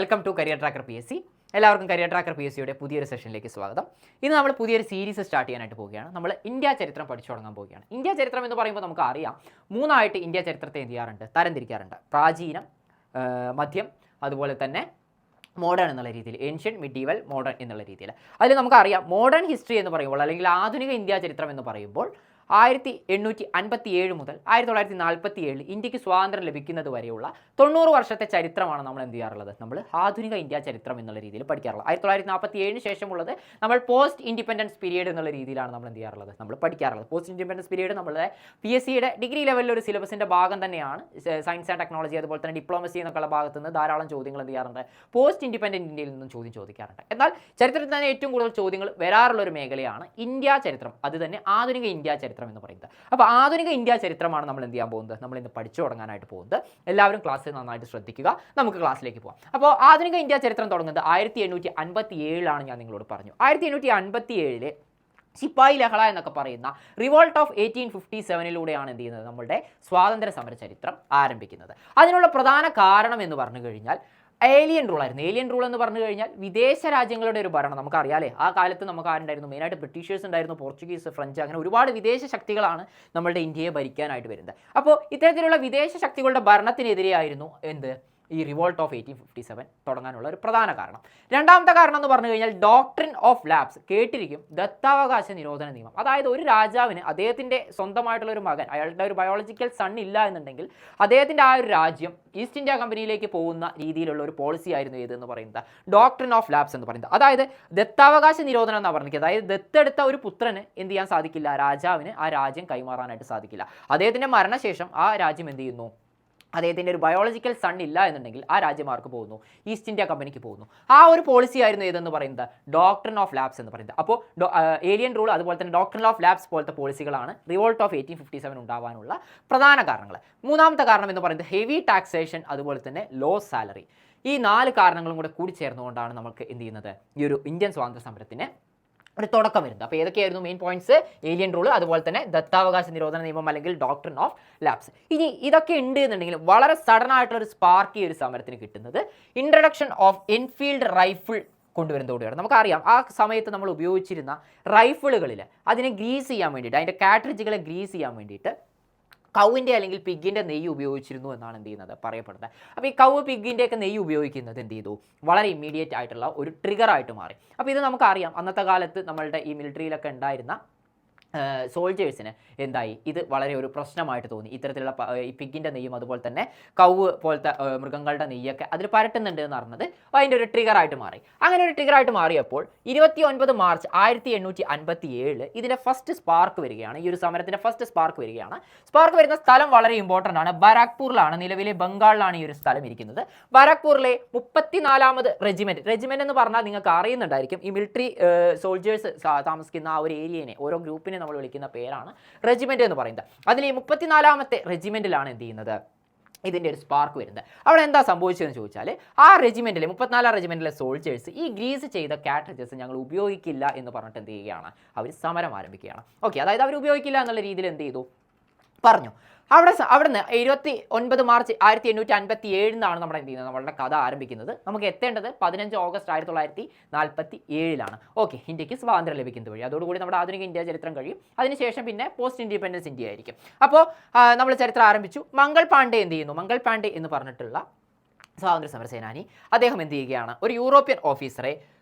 Welcome to career tracker PSC. എല്ലാവർക്കും career tracker PSCയുടെ പുതിയൊരു സെഷനിലേക്ക് സ്വാഗതം. ഇന്ന് നമ്മൾ പുതിയൊരു സീരീസ് സ്റ്റാർട്ട് ചെയ്യാനായിട്ട് പോവുകയാണ്. നമ്മൾ ഇന്ത്യ ചരിത്രം പഠിച്ചു തുടങ്ങാൻ പോവുകയാണ്. ഇന്ത്യ ചരിത്രം എന്ന് പറയുമ്പോൾ നമുക്ക് അറിയാം, മൂന്നായിട്ട് ഇന്ത്യ ചരിത്രത്തെ എന്ത് ചെയ്യാറുണ്ട്, തരംതിരിക്കാറുണ്ട്. പ്രാചീനം, മധ്യം, അതുപോലെ തന്നെ മോഡേൺ എന്നുള്ള രീതിയിൽ, ഏൻഷ്യൻ, മിഡീവൽ, മോഡേൺ എന്നുള്ള രീതിയിൽ. അതിൽ നമുക്കറിയാം, മോഡേൺ ഹിസ്റ്ററി എന്ന് പറയുമ്പോൾ അല്ലെങ്കിൽ ആധുനിക ഇന്ത്യ ചരിത്രം എന്ന് പറയുമ്പോൾ 1857 മുതൽ 1947 ഇന്ത്യക്ക് സ്വാതന്ത്ര്യം ലഭിക്കുന്നത് വരെയുള്ള 90 വർഷത്തെ ചരിത്രമാണ് നമ്മൾ എന്ത് ചെയ്യാറുള്ളത്, നമ്മൾ ആധുനിക ഇന്ത്യ ചരിത്രം എന്നുള്ള രീതിയിൽ പഠിക്കാറുള്ളത്. 1947 ശേഷമുള്ളത് നമ്മൾ പോസ്റ്റ് ഇൻഡിപെൻഡൻസ് പീരീഡ് എന്നുള്ള രീതിയിലാണ് നമ്മൾ എന്ത് ചെയ്യാറുള്ളത്, നമ്മൾ പഠിക്കാറുള്ളത്. പോസ്റ്റ് ഇൻഡിപെൻഡൻസ് പീരീഡ് നമ്മുടെ PSCയുടെ ഡിഗ്രി ലെവലിൽ ഒരു സിലബസിൻ്റെ ഭാഗം തന്നെയാണ്. സയൻസ് ആൻഡ് ടെക്നോളജി, അതുപോലെ തന്നെ ഡിപ്ലോമസി എന്നൊക്കെയുള്ള ഭാഗത്ത് നിന്ന് ധാരാളം ചോദ്യങ്ങൾ എന്ത് ചെയ്യാറുണ്ട്, പോസ്റ്റ് ഇൻഡിപെൻഡൻറ്റ് ഇന്ത്യയിൽ നിന്നും ചോദിക്കാറുണ്ട്. എന്നാൽ ചരിത്രത്തിൽ തന്നെ ഏറ്റവും കൂടുതൽ ചോദ്യങ്ങൾ വരാറുള്ള ഒരു മേഖലയാണ് ഇന്ത്യ ചരിത്രം, അത് തന്നെ ആധുനിക ഇന്ത്യ ചരിത്രം എന്ന് പറയുന്നത്. അപ്പോൾ ആധുനിക ഇന്ത്യ ചരിത്രമാണ് നമ്മൾ എന്ത് ചെയ്യാൻ പോകുന്നത്, നമ്മൾ ഇന്ന് പഠിച്ചു തുടങ്ങാനായിട്ട് പോകുന്നത്. എല്ലാവരും ക്ലാസ്സിൽ നന്നായിട്ട് ശ്രദ്ധിക്കുക. നമുക്ക് ക്ലാസ്സിലേക്ക് പോകാം. അപ്പോൾ ആധുനിക ഇന്ത്യ ചരിത്രം തുടങ്ങുന്നത് 1857 ഞാൻ നിങ്ങളോട് പറഞ്ഞു. 1857 സിപ്പായി ലഹള എന്നൊക്കെ പറയുന്ന റിവോൾട്ട് ഓഫ് 1857 എന്ത് ചെയ്യുന്നത്, നമ്മുടെ സ്വാതന്ത്ര്യ സമര ചരിത്രം ആരംഭിക്കുന്നത്. അതിനുള്ള പ്രധാന കാരണം എന്ന് പറഞ്ഞു കഴിഞ്ഞാൽ ഏലിയൻ റൂൾ ആയിരുന്നു. ഏലിയൻ റൂൾ എന്ന് പറഞ്ഞു കഴിഞ്ഞാൽ വിദേശ രാജ്യങ്ങളുടെ ഒരു ഭരണം. നമുക്കറിയാലേ, ആ കാലത്ത് നമുക്ക് ആരുണ്ടായിരുന്നു, മെയിനായിട്ട് ബ്രിട്ടീഷേഴ്സ് ഉണ്ടായിരുന്നു, പോർച്ചുഗീസ്, ഫ്രഞ്ച്, അങ്ങനെ ഒരുപാട് വിദേശ ശക്തികളാണ് നമ്മളുടെ ഇന്ത്യയെ ഭരിക്കാനായിട്ട് വരുന്നത്. അപ്പോൾ ഇത്തരത്തിലുള്ള വിദേശ ശക്തികളുടെ ഭരണത്തിനെതിരെയായിരുന്നു എന്ത്, ഈ റിവോൾട്ട് ഓഫ് 1857 തുടങ്ങാനുള്ള ഒരു പ്രധാന കാരണം. രണ്ടാമത്തെ കാരണം എന്ന് പറഞ്ഞു കഴിഞ്ഞാൽ ഡോക്ട്രിൻ ഓഫ് ലാപ്സ്, കേട്ടിരിക്കും, ദത്താവകാശ നിരോധന നിയമം. അതായത് ഒരു രാജാവിന് അദ്ദേഹത്തിൻ്റെ സ്വന്തമായിട്ടുള്ള ഒരു മകൻ, അയാളുടെ ഒരു ബയോളജിക്കൽ സൺ ഇല്ല എന്നുണ്ടെങ്കിൽ അദ്ദേഹത്തിൻ്റെ ആ ഒരു രാജ്യം ഈസ്റ്റ് ഇന്ത്യ കമ്പനിയിലേക്ക് പോകുന്ന രീതിയിലുള്ള ഒരു പോളിസി ആയിരുന്നു ഏതെന്ന് പറയുന്നത് ഡോക്ട്രിൻ ഓഫ് ലാപ്സ് എന്ന് പറയുന്നത്. അതായത് ദത്താവകാശ നിരോധനം എന്നാണ് പറഞ്ഞിരിക്കുന്നത്. അതായത് ദത്തെടുത്ത ഒരു പുത്രന് എന്ത് ചെയ്യാൻ സാധിക്കില്ല, രാജാവിന് ആ രാജ്യം കൈമാറാനായിട്ട് സാധിക്കില്ല. അദ്ദേഹത്തിൻ്റെ മരണശേഷം ആ രാജ്യം എന്ത് ചെയ്യുന്നു, അദ്ദേഹത്തിൻ്റെ ഒരു ബയോളജിക്കൽ സൺ ഇല്ല എന്നുണ്ടെങ്കിൽ ആ രാജ്യം ആർക്ക് പോകുന്നു, ഈസ്റ്റ് ഇന്ത്യ കമ്പനിക്ക് പോകുന്നു. ആ ഒരു പോളിസി ആയിരുന്നു ഏതെന്ന് പറയുന്നത് ഡോക്ട്രിൻ ഓഫ് ലാപ്സ് എന്ന് പറയുന്നത്. അപ്പോൾ ഏലിയൻ റൂൾ, അതുപോലെ തന്നെ ഡോക്ട്രിൻ ഓഫ് ലാപ്സ് പോലത്തെ പോളിസികളാണ് റിവോൾട്ട് ഓഫ് 1857 ഉണ്ടാവാനുള്ള പ്രധാന കാരണങ്ങൾ. മൂന്നാമത്തെ കാരണം എന്ന് പറയുന്നത് ഹെവി ടാക്സേഷൻ, അതുപോലെ തന്നെ ലോ സാലറി. ഈ 4 കാരണങ്ങളും കൂടി ചേർന്നുകൊണ്ടാണ് നമുക്ക് എന്ത് ചെയ്യുന്നത്, ഈ ഒരു ഇന്ത്യൻ സ്വാതന്ത്ര്യ സമരത്തിന് ഒരു തുടക്കം വരുന്നത്. അപ്പോൾ ഏതൊക്കെയായിരുന്നു മെയിൻ പോയിന്റ്സ്, ഏലിയൻ റൂൾ, അതുപോലെ തന്നെ ദത്താവകാശ നിരോധന നിയമം അല്ലെങ്കിൽ ഡോക്ട്രിൻ ഓഫ് ലാപ്സ്. ഇനി ഇതൊക്കെ ഉണ്ട് എന്നുണ്ടെങ്കിൽ വളരെ സഡൻ ആയിട്ടുള്ള ഒരു സ്പാർക്ക് ഈ ഒരു സമരത്തിന് കിട്ടുന്നത് ഇൻട്രഡക്ഷൻ ഓഫ് എൻഫീൽഡ് റൈഫിൾ കൊണ്ടുവരുന്നതോടെയാണ്. നമുക്കറിയാം, ആ സമയത്ത് നമ്മൾ ഉപയോഗിച്ചിരുന്ന റൈഫിളുകളിൽ അതിനെ ഗ്രീസ് ചെയ്യാൻ വേണ്ടിയിട്ട്, അതിൻ്റെ കാട്രിഡ്ജുകളെ ഗ്രീസ് ചെയ്യാൻ വേണ്ടിയിട്ട് കൗവിൻ്റെ അല്ലെങ്കിൽ പിഗിൻ്റെ നെയ്യ് ഉപയോഗിച്ചിരുന്നു എന്നാണ് എന്ത് ചെയ്യുന്നത്, പറയപ്പെടുന്നത്. അപ്പോൾ ഈ കൗവ് പിഗിൻ്റെയൊക്കെ നെയ്യ് ഉപയോഗിക്കുന്നത് എന്ത് ചെയ്തു, വളരെ ഇമ്മീഡിയറ്റ് ആയിട്ടുള്ള ഒരു ട്രിഗറായിട്ട് മാറി. അപ്പോൾ ഇത് നമുക്കറിയാം, അന്നത്തെ കാലത്ത് നമ്മളുടെ ഈ മിലിറ്ററിയിലൊക്കെ ഉണ്ടായിരുന്ന സോൾജേഴ്സിന് എന്തായി, ഇത് വളരെ ഒരു പ്രശ്നമായിട്ട് തോന്നി. ഇത്തരത്തിലുള്ള ഈ പിഗിൻ്റെ നെയ്യും അതുപോലെ തന്നെ കൗവ് പോലത്തെ മൃഗങ്ങളുടെ നെയ്യൊക്കെ അതിൽ പരട്ടുന്നുണ്ട് എന്ന് പറഞ്ഞത് അതിൻ്റെ ഒരു ട്രിഗറായിട്ട് മാറി. അങ്ങനെ ഒരു ട്രിഗറായിട്ട് മാറിയപ്പോൾ 29 മാർച്ച് 1857 ഇതിൻ്റെ ഫസ്റ്റ് സ്പാർക്ക് വരികയാണ്. ഈ ഒരു സമരത്തിൻ്റെ ഫസ്റ്റ് സ്പാർക്ക് വരികയാണ്. സ്പാർക്ക് വരുന്ന സ്ഥലം വളരെ ഇമ്പോർട്ടൻ്റ് ആണ്. ബാരാക്പൂരിലാണ്, നിലവിലെ ബംഗാളിലാണ് ഈ ഒരു സ്ഥലം ഇരിക്കുന്നത്. ബാരാക്പൂരിലെ 34ാമത് റെജിമെൻറ്റ് എന്ന് പറഞ്ഞാൽ നിങ്ങൾക്ക് അറിയുന്നുണ്ടായിരിക്കും, ഈ മിലിറ്ററി സോൾജേഴ്സ് താമസിക്കുന്ന ആ ഒരു ഏരിയനെ, ഓരോ ഗ്രൂപ്പിനെ നമ്മൾ വിളിക്കുന്ന പേരാണ് റെജിമെന്റ് എന്ന് പറയുന്നത്. അതിൽ ഈ 34ാമത്തെ റെജിമെന്റിലാണ് എന്ത് ചെയ്യുന്നത്, ഇതിൻ്റെ ഒരു സ്പാർക്ക് വരുന്നത്. അവിടെ എന്താ സംഭവിച്ചതെന്ന് ചോദിച്ചാൽ, ആ റെജിമെന്റിലെ 34ാം റെജിമെന്റിലെ സോൾജേഴ്സ് ഈ ഗ്രീസ് ചെയ്ത കാട്രിഡ്ജസ് ഞങ്ങൾ ഉപയോഗിക്കില്ല എന്ന് പറഞ്ഞിട്ട് എന്ത് ചെയ്യുകയാണ്, അവർ സമരം ആരംഭിക്കുകയാണ്. ഓക്കെ, അതായത് അവർ ഉപയോഗിക്കില്ല എന്നുള്ള രീതിയിൽ എന്ത് ചെയ്തു, പറഞ്ഞു. അവിടുന്ന് 29 മാർച്ച് 1857 നമ്മുടെ എന്ത് ചെയ്യുന്നത്, നമ്മളുടെ കഥ ആരംഭിക്കുന്നത്. നമുക്ക് എത്തേണ്ടത് 15 ഓഗസ്റ്റ് 1947 ഓക്കെ, ഇന്ത്യക്ക് സ്വാതന്ത്ര്യം ലഭിക്കുന്നത് വഴി. അതോടുകൂടി നമ്മുടെ ആധുനിക ഇന്ത്യ ചരിത്രം കഴിയും. അതിനുശേഷം പിന്നെ പോസ്റ്റ് ഇൻഡിപെൻഡൻസ് ഇന്ത്യ ആയിരിക്കും. അപ്പോൾ നമ്മൾ ചരിത്രം ആരംഭിച്ചു. മംഗൾ പാണ്ഡെ എന്ത് ചെയ്യുന്നു, മംഗൾ പാണ്ഡെ എന്ന് പറഞ്ഞിട്ടുള്ള സ്വാതന്ത്ര്യ സമര സേനാനി, അദ്ദേഹം എന്ത് ചെയ്യുകയാണ്, ഒരു യൂറോപ്യൻ ഓഫീസറെ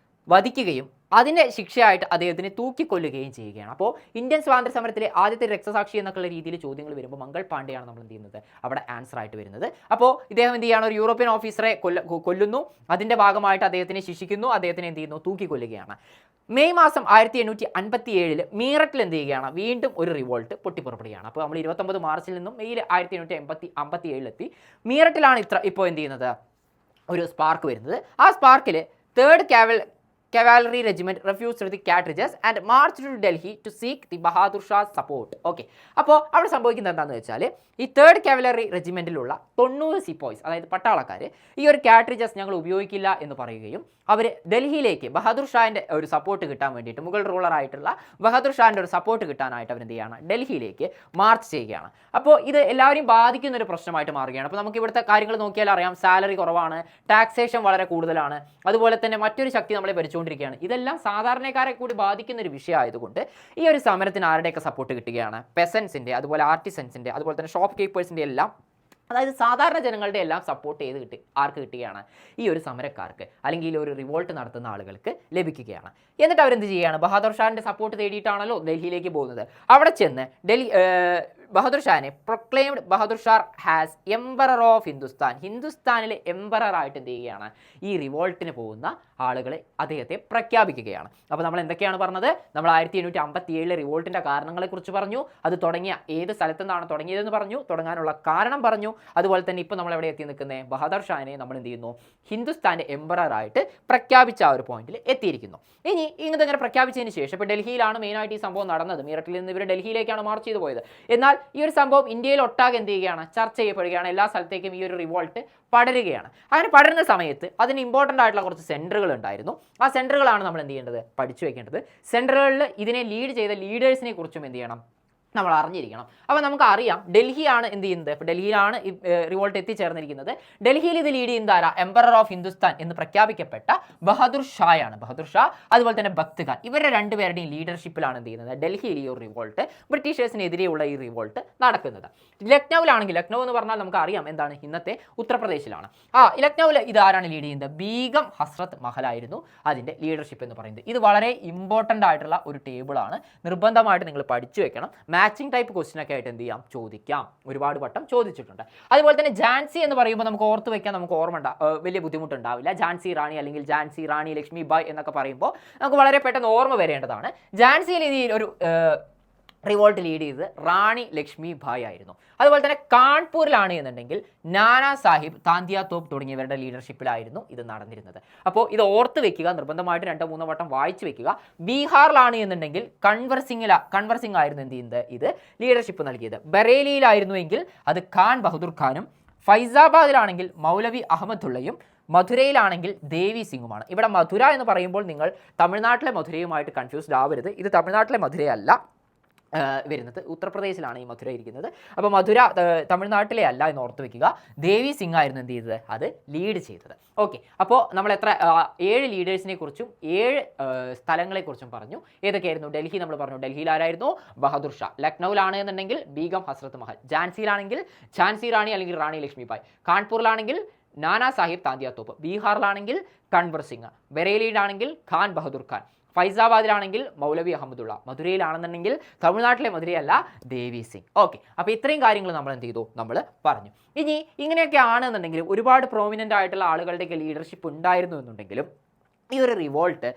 വധിക്കുകയും അതിൻ്റെ ശിക്ഷയായിട്ട് അദ്ദേഹത്തിനെ തൂക്കിക്കൊല്ലുകയും ചെയ്യുകയാണ്. അപ്പോൾ ഇന്ത്യൻ സ്വാതന്ത്ര്യ സമരത്തിലെ ആദ്യത്തെ രക്തസാക്ഷി എന്നൊക്കെയുള്ള രീതിയിൽ ചോദ്യങ്ങൾ വരുമ്പോൾ മംഗൾ പാണ്ഡെയാണ് നമ്മൾ എന്ത് ചെയ്യുന്നത്, അവിടെ ആൻസർ ആയിട്ട് വരുന്നത്. അപ്പോൾ ഇദ്ദേഹം എന്ത് ചെയ്യുകയാണ്, ഒരു യൂറോപ്യൻ ഓഫീസറെ കൊല്ലുന്നു, അതിൻ്റെ ഭാഗമായിട്ട് അദ്ദേഹത്തിനെ ശിക്ഷിക്കുന്നു, അദ്ദേഹത്തിനെ എന്ത് ചെയ്യുന്നു, തൂക്കിക്കൊല്ലുകയാണ്. മെയ് മാസം 1857 മീററ്റിൽ എന്ത് ചെയ്യുകയാണ്, വീണ്ടും ഒരു റിവോൾട്ട് പൊട്ടിപ്പുറപ്പെടുകയാണ്. അപ്പോൾ നമ്മൾ 29 മാർച്ചിൽ നിന്നും മെയ്യിൽ 1857 മീററ്റിലാണ് ഇപ്പോൾ എന്ത് ചെയ്യുന്നത്, ഒരു സ്പാർക്ക് വരുന്നത്. ആ സ്പാർക്കിൽ 3rd cavalry regiment refused the cartridges and marched to Delhi to seek the Bahadur Shah's support. Okay, അപ്പോൾ അവിടെ സംഭവിക്കുന്നത് എന്താണെന്ന് വെച്ചാൽ ഈ 3rd Cavalry റെജിമെൻറ്റിലുള്ള 90 സിപ്പോയ്സ്, അതായത് പട്ടാളക്കാർ, ഈ ഒരു കാട്രിഡ്ജസ് ഞങ്ങൾ ഉപയോഗിക്കില്ല എന്ന് പറയുകയും അവർ ഡൽഹിയിലേക്ക് ബഹാദൂർ ഷാൻ്റെ ഒരു സപ്പോർട്ട് കിട്ടാൻ വേണ്ടിയിട്ട്, മുഗൾ റൂളറായിട്ടുള്ള ബഹാദൂർ ഷാൻ്റെ ഒരു സപ്പോർട്ട് കിട്ടാനായിട്ട് അവർ എന്ത് ചെയ്യുകയാണ്, ഡൽഹിയിലേക്ക് മാർച്ച് ചെയ്യുകയാണ്. അപ്പോൾ ഇത് എല്ലാവരെയും ബാധിക്കുന്ന ഒരു പ്രശ്നമായിട്ട് മാറുകയാണ്. അപ്പോൾ നമുക്ക് ഇവിടുത്തെ കാര്യങ്ങൾ നോക്കിയാൽ അറിയാം, സാലറി കുറവാണ്, ടാക്സേഷൻ വളരെ കൂടുതലാണ്, അതുപോലെ തന്നെ മറ്റൊരു ശക്തി നമ്മളെ ഭരിച്ചുകൊണ്ടിരിക്കുകയാണ്. ഇതെല്ലാം സാധാരണക്കാരെ കൂടി ബാധിക്കുന്ന ഒരു വിഷയമായതുകൊണ്ട് ഈ ഒരു സമരത്തിന് ആരുടെയൊക്കെ സപ്പോർട്ട് കിട്ടുകയാണ്, പെസൻസിൻ്റെ, അതുപോലെ ആർട്ടിസൻസിൻ്റെ, അതുപോലെ തന്നെ ഷോപ്പ് കീപ്പേഴ്സിൻ്റെ എല്ലാം, അതായത് സാധാരണ ജനങ്ങളുടെ എല്ലാം സപ്പോർട്ട് ചെയ്ത് ആർക്ക് കിട്ടുകയാണ്, ഈ ഒരു സമരക്കാർക്ക് അല്ലെങ്കിൽ ഒരു റിവോൾട്ട് നടത്തുന്ന ആളുകൾക്ക് ലഭിക്കുകയാണ്. എന്നിട്ട് അവരെന്ത് ചെയ്യുകയാണ്, ബഹാദൂർ ഷാൻ്റെ സപ്പോർട്ട് തേടിയിട്ടാണല്ലോ ഡൽഹിയിലേക്ക് പോകുന്നത്. അവിടെ ചെന്ന് ബഹാദൂർ ഷാനെ proclaimed Bahadur Shah as emperor of Hindustan, ഹിന്ദുസ്ഥാനിലെ എംപററായിട്ട് എന്ത് ചെയ്യുകയാണ്, ഈ റിവോൾട്ടിന് പോകുന്ന ആളുകളെ അദ്ദേഹത്തെ പ്രഖ്യാപിക്കുകയാണ്. അപ്പോൾ നമ്മൾ എന്തൊക്കെയാണ് പറഞ്ഞത്, നമ്മൾ 1857 റിവോൾട്ടിൻ്റെ കാരണങ്ങളെക്കുറിച്ച് പറഞ്ഞു, അത് തുടങ്ങിയ ഏത് സ്ഥലത്തു നിന്നാണ് തുടങ്ങിയതെന്ന് പറഞ്ഞു, തുടങ്ങാനുള്ള കാരണം പറഞ്ഞു, അതുപോലെ തന്നെ ഇപ്പോൾ നമ്മൾ എവിടെ എത്തി നിൽക്കുന്നത്, ബഹാദൂർ ഷാനെ നമ്മൾ എന്ത് ചെയ്യുന്നു, ഹിന്ദുസ്ഥാൻ്റെ എംപററായിട്ട് പ്രഖ്യാപിച്ച ആ ഒരു പോയിന്റിൽ എത്തിയിരിക്കുന്നു. ഇനി ഇങ്ങനെ പ്രഖ്യാപിച്ചതിന് ശേഷം ഇപ്പോൾ ഡൽഹിയിലാണ് മെയിനായിട്ട് ഈ സംഭവം നടന്നത്, മീററ്റിൽ നിന്ന് ഇവർ ഡൽഹിയിലേക്കാണ് മാർച്ച് ചെയ്ത് പോയത്. എന്നാൽ ഈ ഒരു സംഭവം ഇന്ത്യയിൽ ഒട്ടാകെ എന്ത് ചെയ്യുകയാണ്, ചർച്ച ചെയ്യപ്പെടുകയാണ്, എല്ലാ സ്ഥലത്തേക്കും ഈ ഒരു റിവോൾട്ട് പടരുകയാണ്. അങ്ങനെ പടരുന്ന സമയത്ത് അതിന് ഇമ്പോർട്ടൻ്റ് ആയിട്ടുള്ള കുറച്ച് സെൻറ്ററുകൾ ഉണ്ടായിരുന്നു. ആ സെൻറ്ററുകളാണ് നമ്മൾ എന്ത് ചെയ്യേണ്ടത്, പഠിച്ചു വെക്കേണ്ടത്. സെൻറ്ററുകളിൽ ഇതിനെ ലീഡ് ചെയ്ത ലീഡേഴ്സിനെ കുറിച്ചും എന്ത് ചെയ്യണം, നമ്മൾ അറിഞ്ഞിരിക്കണം. അപ്പോൾ നമുക്കറിയാം ഡൽഹിയാണ് എന്ത് ചെയ്യുന്നത്, ഇപ്പോൾ ഡൽഹിയിലാണ് ഈ റിവോൾട്ട് എത്തിച്ചേർന്നിരിക്കുന്നത്. ഡൽഹിയിൽ ഇത് ലീഡ് ചെയ്യുന്ന ആരാ, എംപറർ ഓഫ് ഹിന്ദുസ്ഥാൻ എന്ന് പ്രഖ്യാപിക്കപ്പെട്ട ബഹാദൂർ ഷായാണ്. ബഹാദൂർ ഷാ അതുപോലെ തന്നെ ബക്ത് ഖാൻ, ഇവരുടെ രണ്ടുപേരുടെയും ലീഡർഷിപ്പിലാണ് എന്ത് ചെയ്യുന്നത്, ഡൽഹിയിൽ ഈ ഒരു റിവോൾട്ട്, ബ്രിട്ടീഷേഴ്സിനെതിരെയുള്ള ഈ റിവോൾട്ട് നടക്കുന്നത്. ലക്നൌവിലാണെങ്കിൽ, ലക്നൗ എന്ന് പറഞ്ഞാൽ നമുക്ക് അറിയാം എന്താണ്, ഇന്നത്തെ ഉത്തർപ്രദേശിലാണ്. ലക്നൌവിൽ ഇത് ആരാണ് ലീഡ് ചെയ്യുന്നത്, ബീഗം ഹസ്രത്ത് മഹലായിരുന്നു അതിൻ്റെ ലീഡർഷിപ്പ് എന്ന് പറയുന്നത്. ഇത് വളരെ ഇമ്പോർട്ടൻ്റ് ആയിട്ടുള്ള ഒരു ടേബിളാണ്, നിർബന്ധമായിട്ട് നിങ്ങൾ പഠിച്ചു വെക്കണം. മാച്ചിങ് ടൈപ്പ് ക്വസ്റ്റ്യൻ ഒക്കെ ആയിട്ട് എന്ത് ചെയ്യാം, ചോദിക്കാം, ഒരുപാട് വട്ടം ചോദിച്ചിട്ടുണ്ട്. അതുപോലെ തന്നെ ഝാൻസി എന്ന് പറയുമ്പോൾ നമുക്ക് ഓർത്ത് വെക്കാൻ നമുക്ക് ഓർമ്മ വലിയ ബുദ്ധിമുട്ടുണ്ടാവില്ല. ഝാൻസി റാണി അല്ലെങ്കിൽ ഝാൻസി റാണി ലക്ഷ്മി ബായ് എന്നൊക്കെ പറയുമ്പോൾ നമുക്ക് വളരെ പെട്ടെന്ന് ഓർമ്മ വരേണ്ടതാണ്. ഝാൻസിയിൽ ഈ ഒരു റിവോൾട്ട് ലീഡ് ചെയ്തത് റാണി ലക്ഷ്മി ഭായ് ആയിരുന്നു. അതുപോലെ തന്നെ കാൺപൂരിലാണ് എന്നുണ്ടെങ്കിൽ നാനാ സാഹിബ്, താന്തിയ തോപ്പ് തുടങ്ങിയവരുടെ ലീഡർഷിപ്പിലായിരുന്നു ഇത് നടന്നിരുന്നത്. അപ്പോൾ ഇത് ഓർത്ത് വെക്കുക, നിർബന്ധമായിട്ട് 2-3 വട്ടം വായിച്ചു വെക്കുക. ബീഹാറിലാണ് എന്നുണ്ടെങ്കിൽ കൺവർ സിംഗ് ആയിരുന്നു എന്ത് ചെയ്യുന്നത്, ഇത് ലീഡർഷിപ്പ് നൽകിയത്. ബറേലിയിലായിരുന്നുവെങ്കിൽ അത് ഖാൻ ബഹദൂർ ഖാനും, ഫൈസാബാദിലാണെങ്കിൽ മൗലവി അഹമ്മദുള്ളയും, മധുരയിലാണെങ്കിൽ ദേവി സിംഗുമാണ്. ഇവിടെ മധുര എന്ന് പറയുമ്പോൾ നിങ്ങൾ തമിഴ്നാട്ടിലെ മധുരയുമായിട്ട് കൺഫ്യൂസ്ഡ് ആവരുത്. ഇത് തമിഴ്നാട്ടിലെ മധുരയല്ല വരുന്നത്, ഉത്തർപ്രദേശിലാണ് ഈ മധുര ഇരിക്കുന്നത്. അപ്പോൾ മധുര തമിഴ്നാട്ടിലെ അല്ല എന്ന് ഓർത്ത് വെക്കുക. ദേവി സിംഗ് ആയിരുന്നു എന്ത് ചെയ്തത്, അത് ലീഡ് ചെയ്തത്. ഓക്കെ, അപ്പോൾ നമ്മൾ 7 ലീഡേഴ്സിനെ കുറിച്ചും 7 സ്ഥലങ്ങളെക്കുറിച്ചും പറഞ്ഞു. ഏതൊക്കെയായിരുന്നു, ഡൽഹി നമ്മൾ പറഞ്ഞു, ഡൽഹിയിൽ ആരായിരുന്നു, ബഹാദൂർ ഷാ. ലക്നൌവിലാണ് എന്നുണ്ടെങ്കിൽ ബീഗം ഹസ്രത്ത് മഹൽ. ഝാൻസിയിലാണെങ്കിൽ ഝാൻസി റാണി അല്ലെങ്കിൽ റാണി ലക്ഷ്മിബായ്. കാൺപൂരിലാണെങ്കിൽ നാനാ സാഹിബ് താന്തിയ തോപ്പ്. ബീഹാറിലാണെങ്കിൽ കൺവർ സിംഗ്. ബറേലിയിലാണെങ്കിൽ ഖാൻ ബഹദൂർ ഖാൻ. ഫൈസാബാദിലാണെങ്കിൽ മൗലവി അഹമ്മദുള്ള. മധുരയിലാണെന്നുണ്ടെങ്കിൽ തമിഴ്നാട്ടിലെ മധുരയല്ല, ദേവി സിംഗ്. ഓക്കെ, അപ്പോൾ ഇത്രയും കാര്യങ്ങൾ നമ്മൾ എന്ത് ചെയ്തു, നമ്മൾ പറഞ്ഞു. ഇനി ഇങ്ങനെയൊക്കെ ആണെന്നുണ്ടെങ്കിലും ഒരുപാട് പ്രോമിനൻ്റ് ആയിട്ടുള്ള ആളുകളുടെയൊക്കെ ലീഡർഷിപ്പ് ഉണ്ടായിരുന്നു എന്നുണ്ടെങ്കിലും ഈ ഒരു റിവോൾട്ട്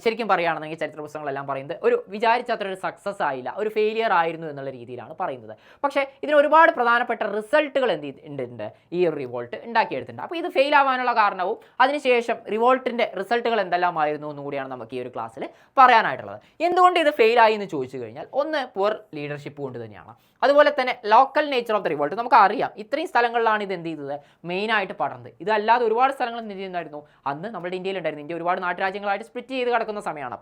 ശരിക്കും പറയുകയാണെന്നെങ്കിൽ ചരിത്ര പുസ്തകങ്ങളെല്ലാം പറയുന്നത് ഒരു വിചാരിച്ച അത്ര ഒരു സക്സസ് ആയില്ല, ഒരു ഫെയിലിയർ ആയിരുന്നു എന്നുള്ള രീതിയിലാണ് പറയുന്നത്. പക്ഷേ ഇതിന് ഒരുപാട് പ്രധാനപ്പെട്ട റിസൾട്ടുകൾ ഉണ്ട് ഈ ഒരു റിവോൾട്ട് ഉണ്ടാക്കിയെടുത്തിട്ടുണ്ട്. അപ്പോൾ ഇത് ഫെയിൽ ആവാനുള്ള കാരണവും അതിനുശേഷം റിവോൾട്ടിൻ്റെ റിസൾട്ടുകൾ എന്തെല്ലാമായിരുന്നു എന്നുകൂടിയാണ് നമുക്ക് ഈ ഒരു ക്ലാസ്സിൽ പറയാനായിട്ടുള്ളത്. എന്തുകൊണ്ട് ഇത് ഫെയിലായി എന്ന് ചോദിച്ചു കഴിഞ്ഞാൽ, ഒന്ന് പുവർ ലീഡർഷിപ്പ് കൊണ്ട് തന്നെയാണ്. അതുപോലെ തന്നെ local nature of the revolt. നമുക്ക് അറിയാം ഇത്രയും സ്ഥലങ്ങളിലാണ് ഇത് എന്ത് ചെയ്തത്, മെയിനായിട്ട് പടർന്നത്. ഇതല്ലാതെ ഒരുപാട് സ്ഥലങ്ങൾ എന്ത് ചെയ്യുന്നുണ്ടായിരുന്നു, അന്ന് നമ്മുടെ ഇന്ത്യയിലുണ്ടായിരുന്നു. ഇന്ത്യ ഒരുപാട് നാട്ടുരാജ്യങ്ങളായിട്ട് സ്പ്ലിറ്റ് ചെയ്ത് കിടക്കുന്ന സമയമാണ്.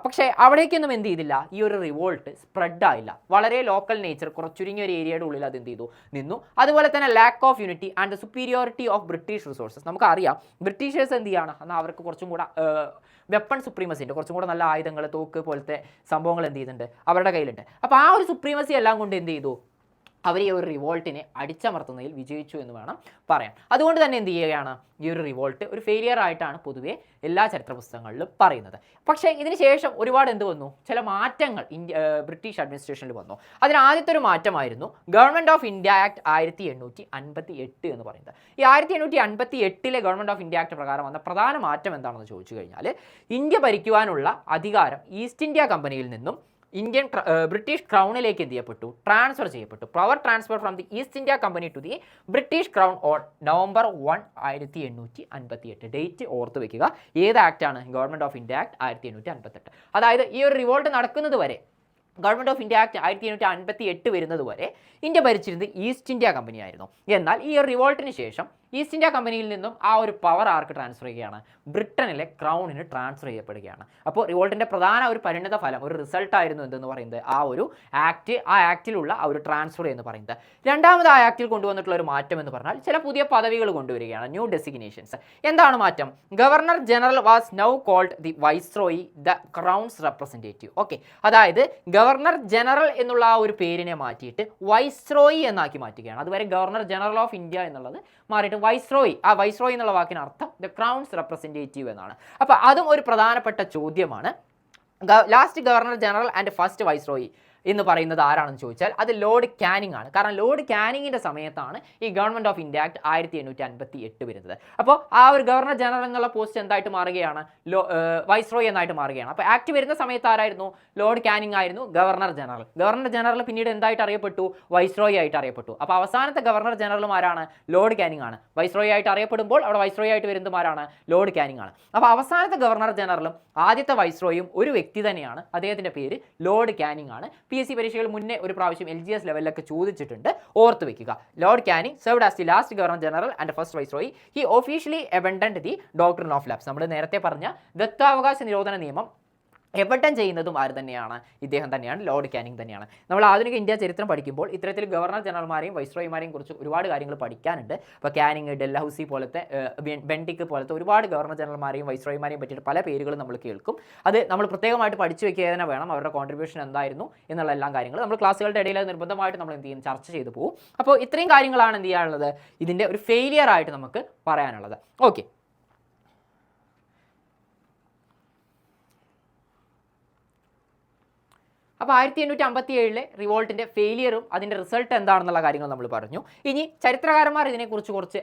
പക്ഷേ അവിടേക്കൊന്നും എന്ത് ചെയ്തില്ല, ഈ ഒരു റിവോൾട്ട് സ്പ്രെഡ് ആയില്ല. വളരെ ലോക്കൽ നേച്ചർ, കുറച്ചുരുങ്ങിയ ഒരു ഏരിയയുടെ ഉള്ളിൽ അത് എന്ത് ചെയ്തു, നിന്നു. അതുപോലെ തന്നെ lack of unity and the superiority of British resources. നമുക്കറിയാം ബ്രിട്ടീഷേഴ്സ് എന്ത് ചെയ്യാണ്, എന്നാൽ അവർക്ക് കുറച്ചും കൂടെ വെപ്പൺ സുപ്രീമസി ഉണ്ട്, കുറച്ചും കൂടെ നല്ല ആയുധങ്ങൾ, തോക്ക് പോലത്തെ സംഭവങ്ങൾ എന്ത് ചെയ്യുന്നുണ്ട്, അവരുടെ കയ്യിലുണ്ട്. അപ്പോൾ ആ ഒരു സുപ്രീമസി എല്ലാം കൊണ്ട് എന്ത് ചെയ്തു, അവർ ഈ ഒരു റിവോൾട്ടിനെ അടിച്ചമർത്തുന്നതിൽ വിജയിച്ചു എന്ന് വേണം പറയാൻ. അതുകൊണ്ട് തന്നെ എന്ത് ചെയ്യുകയാണ്, ഈ ഒരു റിവോൾട്ട് ഒരു ഫെയിലിയർ ആയിട്ടാണ് പൊതുവേ എല്ലാ ചരിത്ര പുസ്തകങ്ങളിലും പറയുന്നത്. പക്ഷേ ഇതിന് ശേഷം ഒരുപാട് എന്ത് വന്നു, ചില മാറ്റങ്ങൾ ബ്രിട്ടീഷ് അഡ്മിനിസ്ട്രേഷനിൽ വന്നു. അതിന് ആദ്യത്തെ ഒരു മാറ്റമായിരുന്നു ഗവൺമെൻറ് ഓഫ് ഇന്ത്യ ആക്ട് 1858 എന്ന് പറയുന്നത്. ഈ 1858 ഗവൺമെൻറ് ഓഫ് ഇന്ത്യ ആക്ട് പ്രകാരം വന്ന പ്രധാന മാറ്റം എന്താണെന്ന് ചോദിച്ചു കഴിഞ്ഞാൽ, ഇന്ത്യ ഭരിക്കുവാനുള്ള അധികാരം ഈസ്റ്റ് ഇന്ത്യ കമ്പനിയിൽ നിന്നും ബ്രിട്ടീഷ് ക്രൗണിലേക്ക് എന്ത് ചെയ്യപ്പെട്ടു, ട്രാൻസ്ഫർ ചെയ്യപ്പെട്ടു. Power transfer from the East India Company to the British crown on November 1, 1858. Date ഓർത്ത് വെക്കുക. ഏത് ആക്റ്റാണ്? Government of India act 1858. അതായത് ഈ ഒരു റിവോൾട്ട് നടക്കുന്നത് വരെ, ഗവൺമെൻറ് ഓഫ് ഇന്ത്യ ആക്ട് 1858 വരുന്നത് വരെ ഇന്ത്യ ഭരിച്ചിരുന്നത് ഈസ്റ്റ് ഇന്ത്യ കമ്പനി ആയിരുന്നു. എന്നാൽ ഈ ഒരു റിവോൾട്ടിന് ശേഷം ഈസ്റ്റ് ഇന്ത്യ കമ്പനിയിൽ നിന്നും ആ ഒരു പവർ ആർക്ക് ട്രാൻസ്ഫർ ചെയ്യുകയാണ്? ബ്രിട്ടനിലെ ക്രൗണിന് ട്രാൻസ്ഫർ ചെയ്യപ്പെടുകയാണ്. അപ്പോൾ റിവോൾട്ടിൻ്റെ പ്രധാന ഒരു പരിണിത ഫലം, ഒരു റിസൾട്ട് ആയിരുന്നു എന്തെന്ന് പറയുന്നത് ആ ഒരു ആക്ട്, ആ ആക്റ്റിലുള്ള ആ ഒരു ട്രാൻസ്ഫർ എന്ന് പറയുന്നത്. രണ്ടാമത് ആ ആക്റ്റിൽ കൊണ്ടുവന്നിട്ടുള്ള ഒരു മാറ്റം എന്ന് പറഞ്ഞാൽ ചില പുതിയ പദവികൾ കൊണ്ടുവരികയാണ്, ന്യൂ ഡെസിഗ്നേഷൻസ്. എന്താണ് മാറ്റം? Governor general was now called the viceroy, the crown's representative. Okay, അതായത് ഗവർണർ ജനറൽ എന്നുള്ള ആ ഒരു പേരിനെ മാറ്റിയിട്ട് വൈസ്രോയി എന്നാക്കി മാറ്റുകയാണ്. അതുവരെ ഗവർണർ ജനറൽ ഓഫ് ഇന്ത്യ എന്നുള്ളത് മാറിയിട്ട് വൈസ്രോയി, ആ വൈസ്രോയി എന്നുള്ള വാക്കിന് അർത്ഥം ദ ക്രൗൺസ് റെപ്രസെൻറ്റേറ്റീവ് എന്നാണ്. അപ്പോൾ അതും ഒരു പ്രധാനപ്പെട്ട ചോദ്യമാണ്. Last governor general and first viceroy എന്ന് പറയുന്നത് ആരാണെന്ന് ചോദിച്ചാൽ അത് ലോർഡ് കാനിങ് ആണ്. കാരണം ലോർഡ് കാനിങ്ങിൻ്റെ സമയത്താണ് ഈ ഗവൺമെൻറ് ഓഫ് ഇന്ത്യ ആക്ട് 1858 വരുന്നത്. അപ്പോൾ ആ ഒരു ഗവർണർ ജനറൽ എന്നുള്ള പോസ്റ്റ് എന്തായിട്ട് മാറുകയാണ്? വൈസ്രോയി എന്നായിട്ട് മാറുകയാണ്. അപ്പോൾ ആക്ട് വരുന്ന സമയത്ത് ആരായിരുന്നു? ലോർഡ് കാനിങ് ആയിരുന്നു ഗവർണർ ജനറൽ. ഗവർണർ ജനറൽ പിന്നീട് എന്തായിട്ട് അറിയപ്പെട്ടു? വൈസ്രോയി ആയിട്ട് അറിയപ്പെട്ടു. അപ്പോൾ അവസാനത്തെ ഗവർണർ ജനറലും ആരാണ്? ലോർഡ് കാനിങ് ആണ്. വൈസ്രോയി ആയിട്ട് അറിയപ്പെടുമ്പോൾ അവിടെ വൈസ്രോയി ആയിട്ട് വരുന്നത് ആരാണ്? ലോർഡ് കാനിങ് ആണ്. അപ്പോൾ അവസാനത്തെ ഗവർണർ ജനറലും ആദ്യത്തെ വൈസ്രോയും ഒരു വ്യക്തി തന്നെയാണ്. അദ്ദേഹത്തിൻ്റെ പേര് ലോർഡ് കാനിങ് ആണ്. PSC പരീക്ഷകൾ മുന്നേ ഒരു പ്രാവശ്യം LGS ലെവലിലൊക്കെ ചോദിച്ചിട്ടുണ്ട്, ഓർത്ത് വെക്കുക. Lord Canning served as the last governor general and first viceroy. He officially abandoned the doctrine of lapse. നമ്മൾ നേരത്തെ പറഞ്ഞ ദത്താവകാശ നിരോധന നിയമം എവിടം ചെയ്യുന്നതും ആര് തന്നെയാണ്? ഇദ്ദേഹം തന്നെയാണ്, ലോർഡ് കാനിങ് തന്നെയാണ്. നമ്മൾ ആധുനിക ഇന്ത്യ ചരിത്രം പഠിക്കുമ്പോൾ ഇത്തരത്തിൽ ഗവർണർ ജനറൽമാരെയും വൈസ്രോയിമാരെയും കുറിച്ച് ഒരുപാട് കാര്യങ്ങൾ പഠിക്കാനുണ്ട്. ഇപ്പോൾ കാനിങ്, ഡെൽഹൌസി പോലത്തെ, ബെൻഡിക് പോലത്തെ ഒരുപാട് ഗവർണർ ജനറൽമാരെയും വൈസ്രോയിമാരെയും പറ്റിയിട്ട് പല പേരുകളും നമ്മൾ കേൾക്കും. അത് നമ്മൾ പ്രത്യേകമായിട്ട് പഠിച്ചു വെക്കുക തന്നെ വേണം. അവരുടെ കോൺട്രിബ്യൂഷൻ എന്തായിരുന്നു എന്നുള്ള എല്ലാ കാര്യങ്ങളും നമ്മൾ ക്ലാസ്സുകളുടെ ഇടയിൽ നിർബന്ധമായിട്ട് നമ്മൾ എന്ത് ചെയ്യും, ചർച്ച ചെയ്തു പോകും. അപ്പോൾ ഇത്രയും കാര്യങ്ങളാണ് എന്ത് ചെയ്യാനുള്ളത്, ഇതിൻ്റെ ഒരു ഫെയിലിയർ ആയിട്ട് നമുക്ക് പറയാനുള്ളത്. ഓക്കെ, അപ്പോൾ 1857 റിവോൾട്ടിൻ്റെ ഫെയിലിയറും അതിൻ്റെ റിസൾട്ട് എന്താണെന്നുള്ള കാര്യങ്ങൾ നമ്മൾ പറഞ്ഞു. ഇനി ചരിത്രകാരന്മാർ ഇതിനെക്കുറിച്ച് കുറച്ച്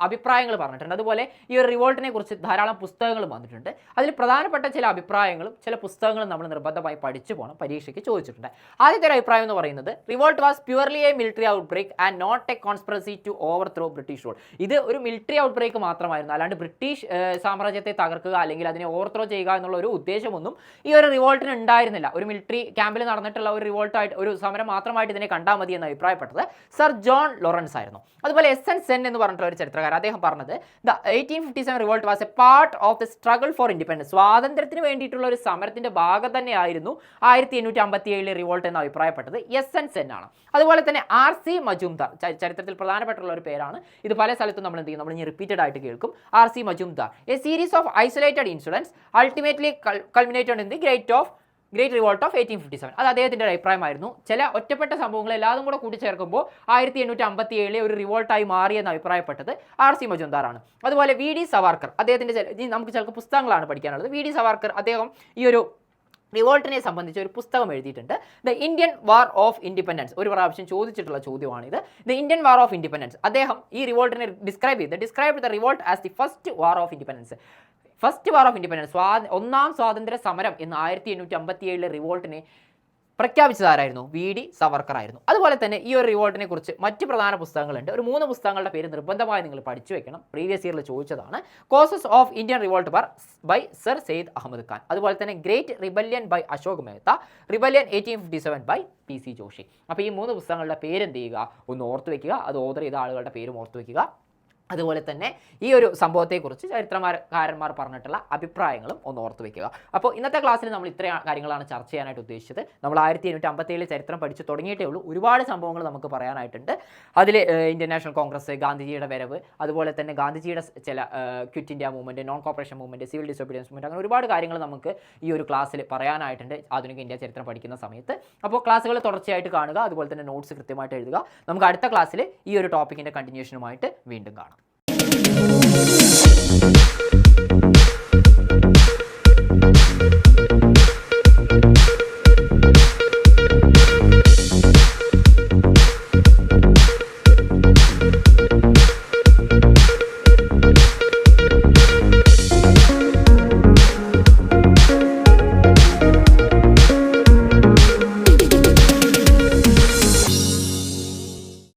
അഭിപ്രായങ്ങൾ പറഞ്ഞിട്ടുണ്ട്. അതുപോലെ ഈ ഒരു റിവോൾട്ടിനെ കുറിച്ച് ധാരാളം പുസ്തകങ്ങൾ വന്നിട്ടുണ്ട്. അതിൽ പ്രധാനപ്പെട്ട ചില അഭിപ്രായങ്ങളും ചില പുസ്തകങ്ങളും നമ്മൾ നിർബന്ധമായി പഠിച്ചു പോകണം, പരീക്ഷയ്ക്ക് ചോദിച്ചിട്ടുണ്ട്. ആദ്യത്തെ ഒരു അഭിപ്രായം എന്ന് പറയുന്നത് revolt was purely a military outbreak and not a conspiracy to overthrow British rule. ഇത് ഒരു മിലിറ്ററി ഔട്ട് ബ്രേക്ക് മാത്രമായിരുന്നു, അല്ലാണ്ട് ബ്രിട്ടീഷ് സാമ്രാജ്യത്തെ തകർക്കുക അല്ലെങ്കിൽ അതിനെ ഓവർത്രോ ചെയ്യുക എന്നുള്ള ഒരു ഉദ്ദേശമൊന്നും ഈ ഒരു റിവോൾട്ടിന് ഉണ്ടായിരുന്നില്ല. ഒരു മിലിറ്ററി ക്യാമ്പിൽ നടന്നിട്ടുള്ള ഒരു റിവോൾട്ടായിട്ട്, ഒരു സമരം മാത്രമായിട്ട് ഇതിനെ കണ്ടാൽ മതി എന്ന് അഭിപ്രായപ്പെട്ടത് സർ ജോൺ ലോറൻസ് ആയിരുന്നു. അതുപോലെ SN സെൻ എന്ന് പറഞ്ഞിട്ടുള്ള ഒരു ചരിത്രകാരൻ, അദ്ദേഹം പറഞ്ഞത് the 1857 revolt was A part of the struggle for independence. സ്വാതന്ത്ര്യത്തിന് വേണ്ടിയിട്ടുള്ള ഒരു സമരത്തിന്റെ ഭാഗം തന്നെയായിരുന്നു 1857 റിവോൾട്ട് എന്ന് അഭിപ്രായപ്പെട്ടത് SN സെൻ ആണ്. അതുപോലെ തന്നെ RC മജുംദാർ, ചരിത്രത്തിൽ പ്രധാനപ്പെട്ടുള്ള ഒരു പേരാണ്. ഇത് പല സ്ഥലത്തും നമ്മൾ എന്ത് ചെയ്യും, നമ്മൾ ഇനി റിപ്പീറ്റഡ് ആയിട്ട് കേൾക്കും. RC Majumdar, a series of isolated incidents ultimately culminated in the great revolt of 1857. അത് അദ്ദേഹത്തിൻ്റെ അഭിപ്രായമായിരുന്നു. ചില ഒറ്റപ്പെട്ട സംഭവങ്ങൾ എല്ലാതും കൂടെ കൂട്ടിച്ചേർക്കുമ്പോൾ 1857 ഒരു റിവോൾട്ടായി മാറിയെന്ന് അഭിപ്രായപ്പെട്ടത് RC മജുംദാറാണ്. അതുപോലെ VD സവാർക്കർ, അദ്ദേഹത്തിൻ്റെ നമുക്ക് ചില പുസ്തകങ്ങളാണ് പഠിക്കാനുള്ളത്. VD സവാർക്കർ അദ്ദേഹം ഈ ഒരു റിവോൾട്ടിനെ സംബന്ധിച്ച് ഒരു പുസ്തകം എഴുതിയിട്ടുണ്ട്, the Indian war of independence. ഒരു പ്രാവശ്യം ചോദിച്ചിട്ടുള്ള ചോദ്യമാണിത്, the Indian war of independence. അദ്ദേഹം ഈ റിവോൾട്ടിനെ describe the revolt as the first war of independence. First war of independence, ഒന്നാം സ്വാതന്ത്ര്യ സമരം എന്ന് 1857 റിവോൾട്ടിനെ പ്രഖ്യാപിച്ചതാരായിരുന്നു? VD സവർക്കർ ആയിരുന്നു. അതുപോലെ തന്നെ ഈ ഒരു റിവോൾട്ടിനെ കുറിച്ച് മറ്റ് പ്രധാന പുസ്തകങ്ങളുണ്ട്. ഒരു 3 പുസ്തകങ്ങളുടെ പേര് നിർബന്ധമായി നിങ്ങൾ പഠിച്ചു വെക്കണം, പ്രീവിയസ് ഇയറിൽ ചോദിച്ചതാണ്. Causes of Indian revolt by sir Syed Ahmad Khan. അതുപോലെ തന്നെ great rebellion by Ashok Mehta, rebellion 1857 by PC Joshi. അപ്പോൾ ഈ 3 പുസ്തകങ്ങളുടെ പേര് എന്ത് ചെയ്യുക, ഒന്ന് ഓർത്ത് വയ്ക്കുക. അത് ഓർഡർ ചെയ്ത ആളുകളുടെ പേരും ഓർത്ത് വയ്ക്കുക. അതുപോലെ തന്നെ ഈ ഒരു സംഭവത്തെക്കുറിച്ച് ചരിത്രകാരന്മാർ പറഞ്ഞിട്ടുള്ള അഭിപ്രായങ്ങളും ഒന്ന് ഓർത്ത് വയ്ക്കുക. അപ്പോൾ ഇന്നത്തെ ക്ലാസ്സിൽ നമ്മൾ ഇത്രയും കാര്യങ്ങളാണ് ചർച്ച ചെയ്യാനായിട്ട് ഉദ്ദേശിച്ചത്. നമ്മൾ 1857 ചരിത്രം പഠിച്ച് തുടങ്ങിയിട്ടേ ഉള്ളൂ. ഒരുപാട് സംഭവങ്ങൾ നമുക്ക് പറയാനായിട്ടുണ്ട്. അതിൽ ഇന്ത്യൻ നാഷണൽ കോൺഗ്രസ്, ഗാന്ധിജിയുടെ വരവ്, അതുപോലെ തന്നെ ഗാന്ധിജിയുടെ ചില quit India movement, non corporation movement, civil disobedience movement, അങ്ങനെ ഒരുപാട് കാര്യങ്ങൾ നമുക്ക് ഈ ഒരു ക്ലാസ്സിൽ പറയാനായിട്ടുണ്ട് ആധുനിക ഇന്ത്യ ചരിത്രം പഠിക്കുന്ന സമയത്ത്. അപ്പോൾ ക്ലാസ്സുകൾ തുടർച്ചയായിട്ട് കാണുക, അതുപോലെ തന്നെ നോട്ട്സ് കൃത്യമായിട്ട് എഴുതുക. നമുക്ക് അടുത്ത ക്ലാസ്സിൽ ഈ ഒരു ടോപ്പിക്കിൻ്റെ കണ്ടിന്യൂഷനുമായിട്ട് വീണ്ടും കാണാം.